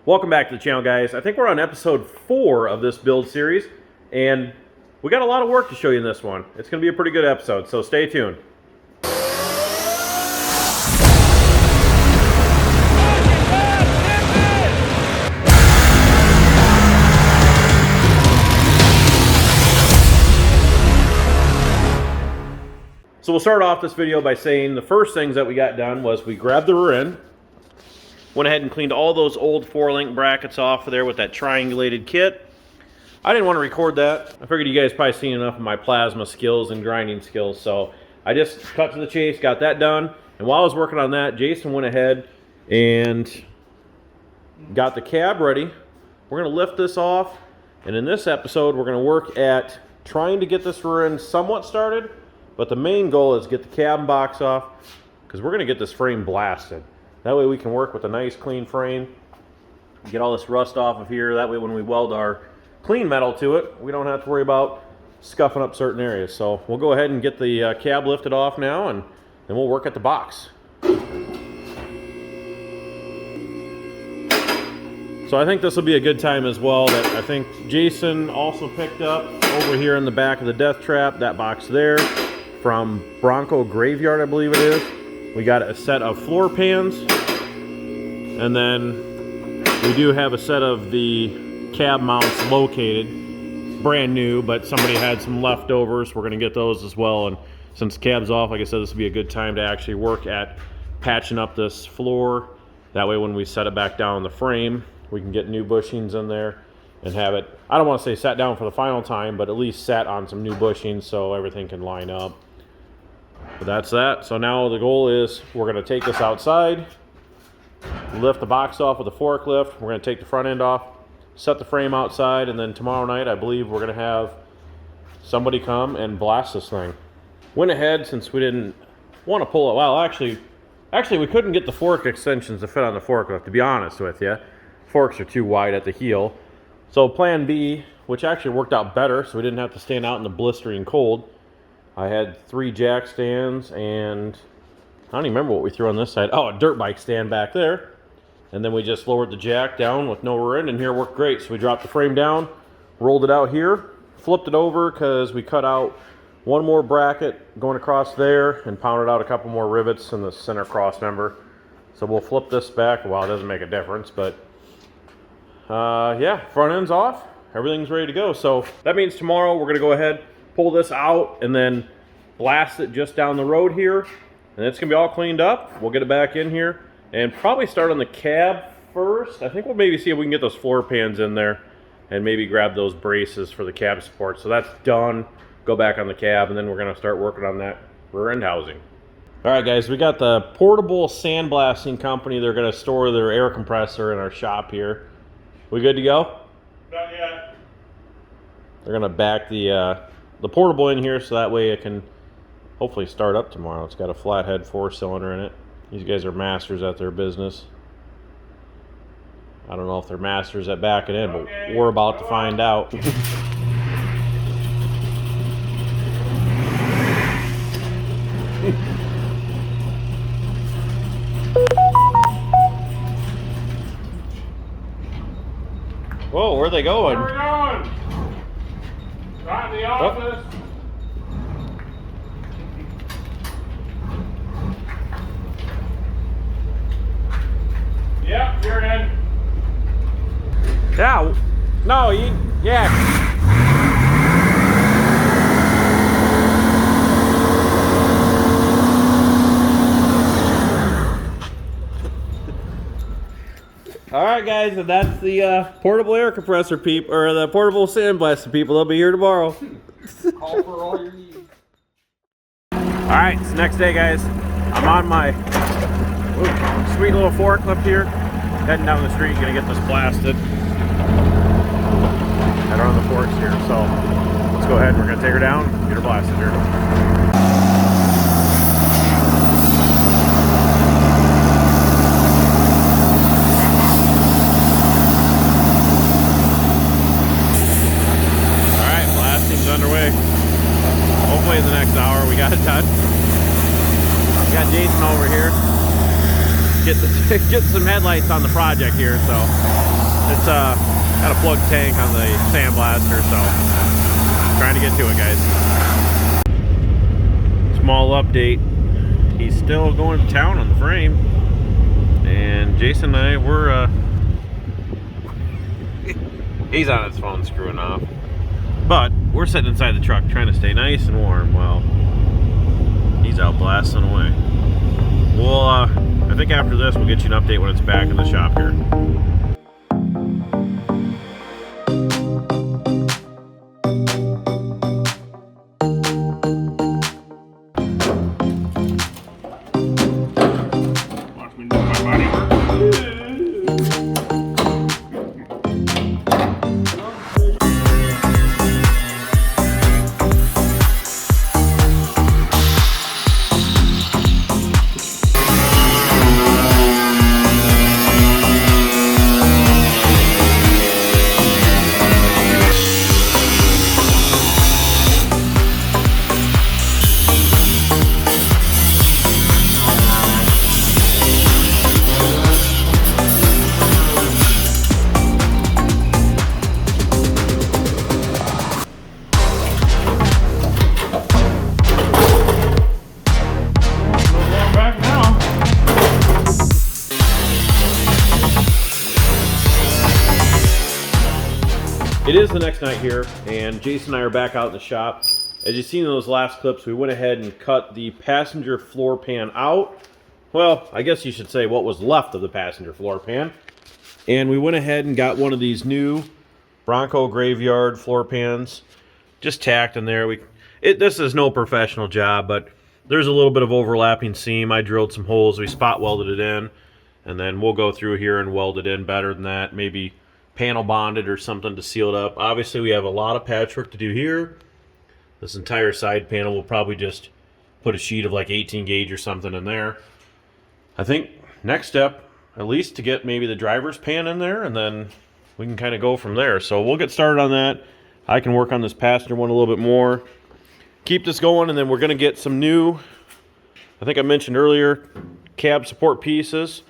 Welcome back to the channel, guys. I think we're on episode 4 of this build series, and we got a lot of work to show you in this one. It's going to be a pretty good episode, so stay tuned. So we'll start off this video by saying the first things that we got done was we grabbed the rear end, went ahead and cleaned all those old 4-link brackets off of there with that triangulated kit. I didn't want to record that. I figured you guys probably seen enough of my plasma skills and grinding skills, so I just cut to the chase, got that done. And while I was working on that, Jason went ahead and got the cab ready. We're going to lift this off, and in this episode we're going to work at trying to get this rear end somewhat started. But the main goal is get the cab box off, because we're going to get this frame blasted. That way we can work with a nice clean frame, get all this rust off of here. That way when we weld our clean metal to it, we don't have to worry about scuffing up certain areas. So we'll go ahead and get the cab lifted off now, and then we'll work at the box. So I think this will be a good time as well. That I think Jason also picked up over here in the back of the death trap, that box there. From Bronco Graveyard, I believe it is. We got a set of floor pans, and then we do have a set of the cab mounts located, brand new, but somebody had some leftovers. We're going to get those as well, and since the cab's off, like I said, this would be a good time to actually work at patching up this floor. That way when we set it back down in the frame, we can get new bushings in there and have it, I don't want to say sat down for the final time, but at least sat on some new bushings so everything can line up. But that's that. So now the goal is we're going to take this outside, lift the box off with a forklift. We're going to take the front end off, set the frame outside, and then tomorrow night I believe we're going to have somebody come and blast this thing. Went ahead, since we didn't want to pull it. Well, actually we couldn't get the fork extensions to fit on the forklift, to be honest with you. Forks are too wide at the heel. So plan B, which actually worked out better, so we didn't have to stand out in the blistering cold. I had 3 jack stands, and I don't even remember what we threw on this side. Oh, a dirt bike stand back there. And then we just lowered the jack down with no rear end, and here worked great. So we dropped the frame down, rolled it out here, flipped it over because we cut out one more bracket going across there and pounded out a couple more rivets in the center cross member. So we'll flip this back. Well, it doesn't make a difference, but yeah, front end's off. Everything's ready to go. So that means tomorrow we're going to go ahead, pull this out, and then blast it just down the road here. And it's going to be all cleaned up. We'll get it back in here and probably start on the cab first. I think we'll maybe see if we can get those floor pans in there and maybe grab those braces for the cab support. So that's done. Go back on the cab, and then we're going to start working on that rear end housing. All right, guys, we got the portable sandblasting company. They're going to store their air compressor in our shop here. We good to go? Not yet. They're going to back the portable in here so that way it can hopefully start up tomorrow. It's got a flathead 4-cylinder in it. These guys are masters at their business. I don't know if they're masters at backing in, but we're about to find out. Whoa, where are they going? Where are we going? Right in the office. Yep, you're in. Yeah. No, yeah. All right, guys, and that's the portable air compressor people, or the portable sandblaster people. They'll be here tomorrow. Call for all your needs. All right, it's the next day, guys. I'm on my sweet little forklift here, heading down the street, gonna get this blasted. Head on the forks here, so let's go ahead. We're gonna take her down, get her blasted here. Underway. Hopefully in the next hour we got it done. We got Jason over here. get some headlights on the project here. So it's got a plug tank on the Sandblaster, so trying to get to it, guys. Small update. He's still going to town on the frame, and Jason and I were he's on his phone screwing off, but we're sitting inside the truck trying to stay nice and warm while he's out blasting away. Well, I think after this we'll get you an update when it's back in the shop here. Watch me do my body work. It is the next night here, and Jason and I are back out in the shop. As you've seen in those last clips, we went ahead and cut the passenger floor pan out. Well, I guess you should say what was left of the passenger floor pan. And we went ahead and got one of these new Bronco Graveyard floor pans, just tacked in there. This is no professional job, but there's a little bit of overlapping seam. I drilled some holes, we spot welded it in, and then we'll go through here and weld it in better than that, maybe panel bonded or something to seal it up. Obviously we have a lot of patchwork to do here. This entire side panel will probably just put a sheet of like 18 gauge or something in there. I think next step, at least to get maybe the driver's pan in there, and then we can kind of go from there. So we'll get started on that. I can work on this passenger one a little bit more, keep this going, and then we're going to get some new, I think I mentioned earlier, cab support pieces,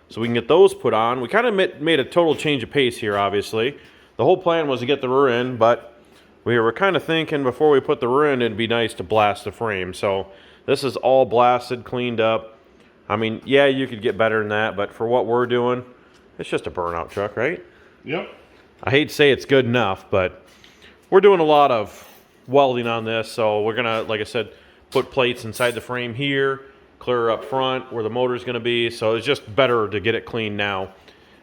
so we can get those put on. We kind of made a total change of pace here, obviously. The whole plan was to get the rear end, but we were kind of thinking before we put the rear end, it'd be nice to blast the frame. So this is all blasted, cleaned up. I mean, yeah, you could get better than that, but for what we're doing, it's just a burnout truck, right? Yep. I hate to say it's good enough, but we're doing a lot of welding on this, so we're gonna, like I said, put plates inside the frame here, clear up front where the motor's going to be, so it's just better to get it clean now.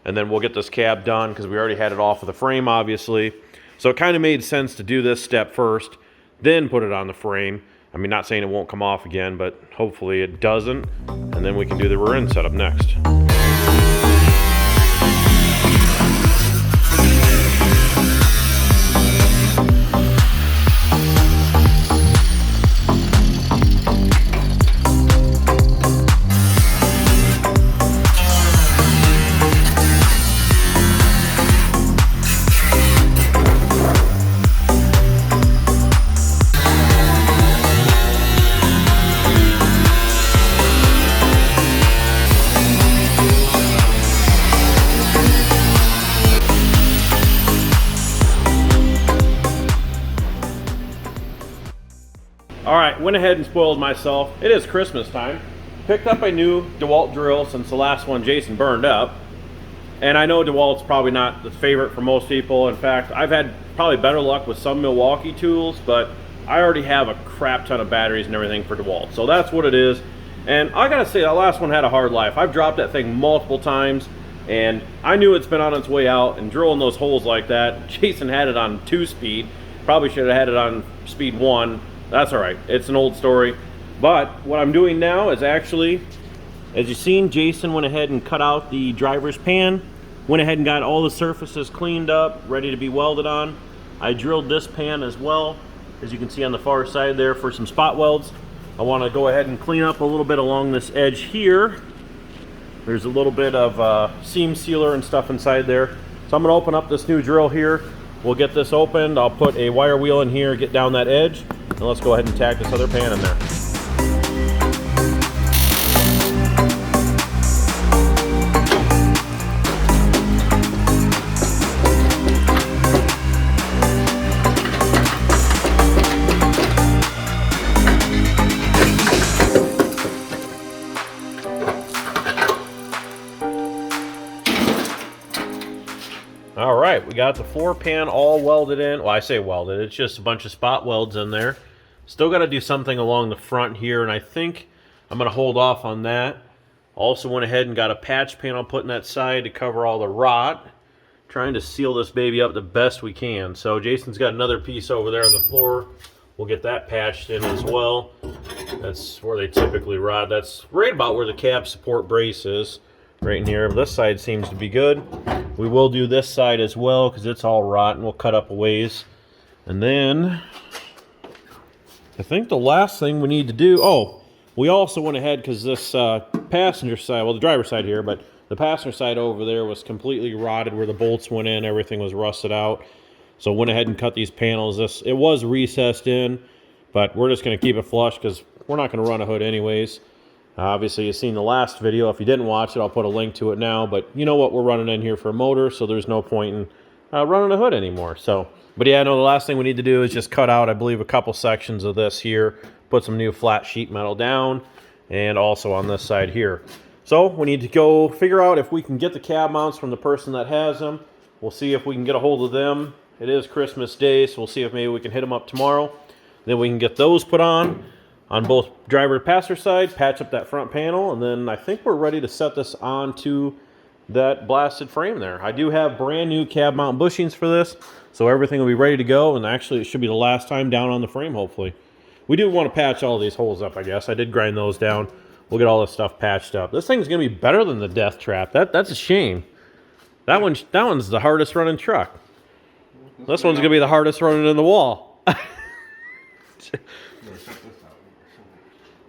And then we'll get this cab done because we already had it off of the frame, obviously. So it kind of made sense to do this step first, then put it on the frame. I mean, not saying it won't come off again, but hopefully it doesn't. And then we can do the rear end setup next. Alright, went ahead and spoiled myself. It is Christmas time. Picked up a new DeWalt drill since the last one Jason burned up. And I know DeWalt's probably not the favorite for most people. In fact, I've had probably better luck with some Milwaukee tools, but I already have a crap ton of batteries and everything for DeWalt. So that's what it is. And I gotta say, that last one had a hard life. I've dropped that thing multiple times, and I knew it's been on its way out, and drilling those holes like that, Jason had it on 2-speed. Probably should have had it on speed 1. That's all right, it's an old story. But what I'm doing now is actually, as you've seen, Jason went ahead and cut out the driver's pan, went ahead and got all the surfaces cleaned up, ready to be welded on. I drilled this pan as well, as you can see on the far side there, for some spot welds. I want to go ahead and clean up a little bit along this edge here. There's a little bit of seam sealer and stuff inside there. So I'm going to open up this new drill here. We'll get this opened. I'll put a wire wheel in here, get down that edge, and let's go ahead and tack this other pan in there. We got the floor pan all welded in. Well, I say welded, it's just a bunch of spot welds in there. Still got to do something along the front here, and I think I'm going to hold off on that. Also went ahead and got a patch panel put in that side to cover all the rot. Trying to seal this baby up the best we can. So Jason's got another piece over there on the floor. We'll get that patched in as well. That's where they typically rot. That's right about where the cab support brace is. Right in here. This side seems to be good. We will do this side as well because it's all rotten. We'll cut up a ways. And then I think the last thing we need to do, oh, we also went ahead because this passenger side, well, the driver's side here, but the passenger side over there was completely rotted where the bolts went in. Everything was rusted out. So went ahead and cut these panels. It was recessed in, but we're just going to keep it flush because we're not going to run a hood anyways. Obviously, you've seen the last video. If you didn't watch it, I'll put a link to it now. But you know what we're running in here for a motor, so there's no point in running a hood anymore. So, but yeah, no, the last thing we need to do is just cut out, I believe, a couple sections of this here, put some new flat sheet metal down, and also on this side here. So we need to go figure out if we can get the cab mounts from the person that has them. We'll see if we can get a hold of them. It is Christmas Day, so we'll see if maybe we can hit them up tomorrow. Then we can get those put on both driver and passenger side, patch up that front panel, and then I think we're ready to set this onto that blasted frame there. I do have brand new cab mount bushings for this, so everything will be ready to go, and actually it should be the last time down on the frame, hopefully. We do want to patch all these holes up, I guess. I did grind those down. We'll get all this stuff patched up. This thing's going to be better than the Death Trap. That's a shame. That one's the hardest running truck. This one's going to be the hardest running in the wall.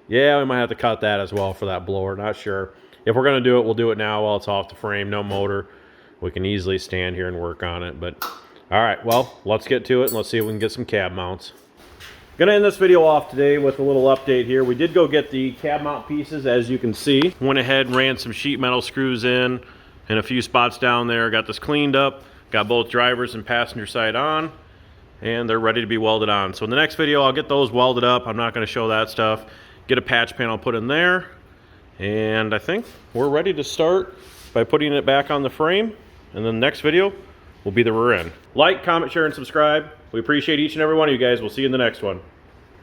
Yeah, we might have to cut that as well for that blower. Not sure. If we're going to do it, we'll do it now while it's off the frame. No motor. We can easily stand here and work on it. But all right, well, let's get to it and let's see if we can get some cab mounts. Going to end this video off today with a little update here. We did go get the cab mount pieces, as you can see. Went ahead and ran some sheet metal screws in and a few spots down there. Got this cleaned up. Got both drivers and passenger side on, and they're ready to be welded on. So in the next video, I'll get those welded up. I'm not going to show that stuff. Get a patch panel put in there, and I think we're ready to start by putting it back on the frame, and then the next video will be the rear end. Like, comment, share, and subscribe. We appreciate each and every one of you guys. We'll see you in the next one.